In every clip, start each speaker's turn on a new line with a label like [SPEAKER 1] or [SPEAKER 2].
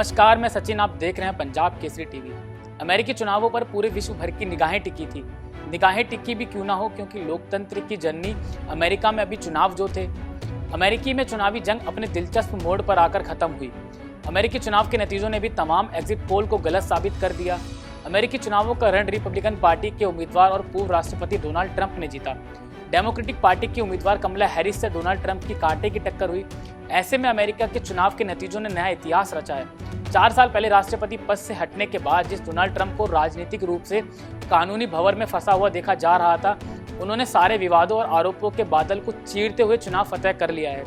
[SPEAKER 1] नमस्कार, मैं सचिन। आप देख रहे हैं पंजाब केसरी टीवी। अमेरिकी चुनावों पर पूरे विश्व भर की निगाहें टिकी थी। निगाहें टिकी भी क्यों ना हो, क्योंकि लोकतंत्र की जननी अमेरिका में अभी चुनाव जो थे। अमेरिकी में चुनावी जंग अपने दिलचस्प मोड़ पर आकर खत्म हुई। अमेरिकी चुनाव के नतीजों ने भी तमाम एग्जिट पोल को गलत साबित कर दिया। अमेरिकी चुनावों का रण रिपब्लिकन पार्टी के उम्मीदवार और पूर्व राष्ट्रपति डोनाल्ड ट्रंप ने जीता। डेमोक्रेटिक पार्टी की उम्मीदवार कमला हैरिस से डोनाल्ड ट्रंप की कांटे की टक्कर हुई। ऐसे में अमेरिका के चुनाव के नतीजों ने नया इतिहास रचा है। 4 साल पहले राष्ट्रपति पद से हटने के बाद जिस डोनाल्ड ट्रंप को राजनीतिक रूप से कानूनी भंवर में फंसा हुआ देखा जा रहा था, उन्होंने सारे विवादों और आरोपों के बादल को चीरते हुए चुनाव फतह कर लिया है।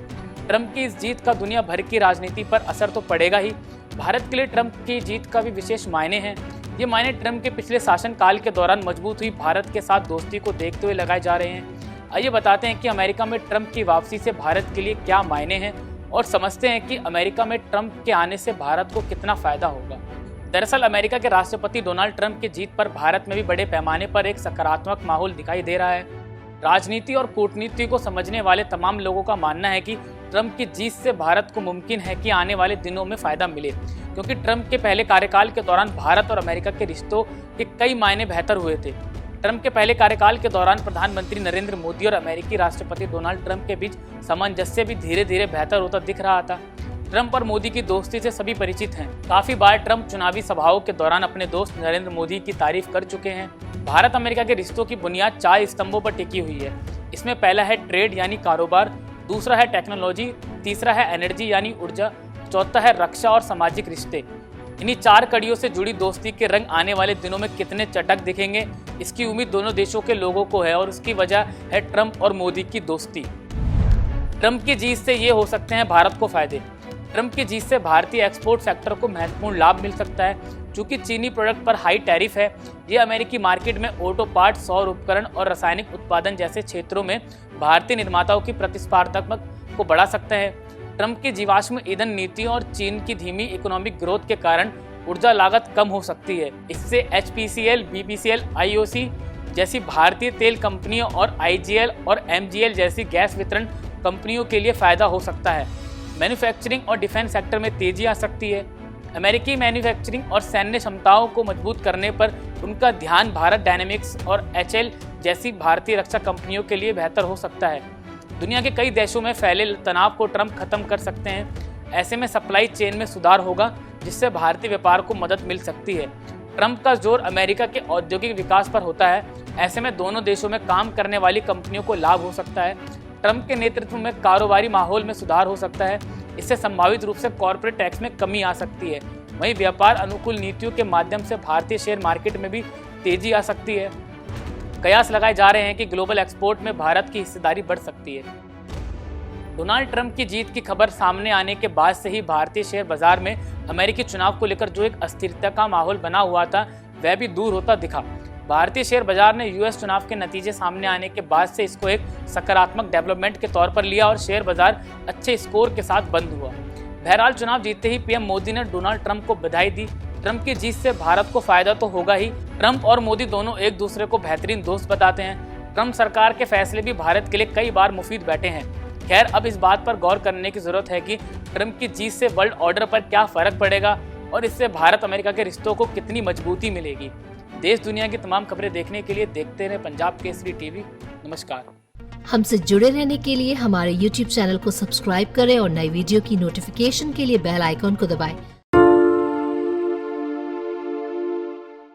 [SPEAKER 1] ट्रंप की इस जीत का दुनिया भर की राजनीति पर असर तो पड़ेगा ही, भारत के लिए ट्रंप की जीत का भी विशेष मायने हैं। ये मायने ट्रंप के पिछले शासनकाल के दौरान मजबूत हुई भारत के साथ दोस्ती को देखते हुए लगाए जा रहे हैं। आइए बताते हैं कि अमेरिका में ट्रंप की वापसी से भारत के लिए क्या मायने हैं और समझते हैं कि अमेरिका में ट्रंप के आने से भारत को कितना फायदा होगा। दरअसल अमेरिका के राष्ट्रपति डोनाल्ड ट्रंप की जीत पर भारत में भी बड़े पैमाने पर एक सकारात्मक माहौल दिखाई दे रहा है। राजनीति और कूटनीति को समझने वाले तमाम लोगों का मानना है कि ट्रंप की जीत से भारत को मुमकिन है कि आने वाले दिनों में फायदा मिले, क्योंकि ट्रंप के पहले कार्यकाल के दौरान भारत और अमेरिका के रिश्तों के कई मायने बेहतर हुए थे। ट्रंप के पहले कार्यकाल के दौरान प्रधानमंत्री नरेंद्र मोदी और अमेरिकी राष्ट्रपति डोनाल्ड ट्रंप के बीच सामंजस्य भी धीरे धीरे बेहतर होता दिख रहा था। ट्रंप और मोदी की दोस्ती से सभी परिचित हैं। काफी बार ट्रंप चुनावी सभाओं के दौरान अपने दोस्त नरेंद्र मोदी की तारीफ कर चुके हैं। भारत अमेरिका के रिश्तों की बुनियाद 4 स्तंभों पर टिकी हुई है। इसमें पहला है ट्रेड यानी कारोबार, दूसरा है टेक्नोलॉजी, तीसरा है एनर्जी यानी ऊर्जा, चौथा है रक्षा और सामाजिक रिश्ते। इन्हीं 4 कड़ियों से जुड़ी दोस्ती के रंग आने वाले दिनों में कितने चटक दिखेंगे, इसकी उम्मीद दोनों देशों के लोगों को है और उसकी वजह है ट्रंप और मोदी की दोस्ती। ट्रंप की जीत से ये हो सकते हैं भारत को फायदे। ट्रंप की जीत से भारतीय एक्सपोर्ट सेक्टर को महत्वपूर्ण लाभ मिल सकता है। चूंकि चीनी प्रोडक्ट पर हाई टैरिफ है, ये अमेरिकी मार्केट में ऑटो पार्ट, सौर उपकरण और रासायनिक उत्पादन जैसे क्षेत्रों में भारतीय निर्माताओं की प्रतिस्पर्धात्मकता को बढ़ा सकता है। ट्रंप की जीवाश्म ईंधन नीति और चीन की धीमी इकोनॉमिक ग्रोथ के कारण ऊर्जा लागत कम हो सकती है। इससे HPCL, BPCL, IOC जैसी भारतीय तेल कंपनियों और IGL और MGL जैसी गैस वितरण कंपनियों के लिए फायदा हो सकता है। मैन्युफैक्चरिंग और डिफेंस सेक्टर में तेजी आ सकती है। अमेरिकी मैन्युफैक्चरिंग और सैन्य क्षमताओं को मजबूत करने पर उनका ध्यान भारत डायनेमिक्स और HL जैसी भारतीय रक्षा कंपनियों के लिए बेहतर हो सकता है। दुनिया के कई देशों में फैले तनाव को ट्रंप खत्म कर सकते हैं। ऐसे में सप्लाई चेन में सुधार होगा, जिससे भारतीय व्यापार को मदद मिल सकती है। ट्रंप का जोर अमेरिका के औद्योगिक विकास पर होता है। ऐसे में दोनों देशों में काम करने वाली कंपनियों को लाभ हो सकता है। ट्रंप के नेतृत्व में कारोबारी माहौल में सुधार हो सकता है। इससे संभावित रूप से कॉर्पोरेट टैक्स में कमी आ सकती है। वहीं व्यापार अनुकूल नीतियों के माध्यम से भारतीय शेयर मार्केट में भी तेजी आ सकती है। कयास लगाए जा रहे हैं कि ग्लोबल एक्सपोर्ट में भारत की हिस्सेदारी बढ़ सकती है। डोनाल्ड ट्रंप की जीत की खबर सामने आने के बाद से ही भारतीय शेयर बाजार में अमेरिकी चुनाव को लेकर जो एक अस्थिरता का माहौल बना हुआ था, वह भी दूर होता दिखा। भारतीय शेयर बाजार ने US चुनाव के नतीजे सामने आने के बाद से इसको एक सकारात्मक डेवलपमेंट के तौर पर लिया और शेयर बाजार अच्छे स्कोर के साथ बंद हुआ। बहरहाल चुनाव जीतते ही PM मोदी ने डोनाल्ड ट्रंप को बधाई दी। ट्रंप की जीत से भारत को फायदा तो होगा ही। ट्रंप और मोदी दोनों एक दूसरे को बेहतरीन दोस्त बताते हैं। ट्रंप सरकार के फैसले भी भारत के लिए कई बार मुफीद बैठे हैं। खैर, अब इस बात पर गौर करने की जरूरत है कि ट्रंप की जीत से वर्ल्ड ऑर्डर पर क्या फर्क पड़ेगा और इससे भारत अमेरिका के रिश्तों को कितनी मजबूती मिलेगी। देश दुनिया की तमाम खबरें देखने के लिए देखते रहे पंजाब केसरी टीवी। नमस्कार।
[SPEAKER 2] हमसे जुड़े रहने के लिए हमारे YouTube चैनल को सब्सक्राइब करें और नई वीडियो की नोटिफिकेशन के लिए बेल आइकॉन को दबाएं।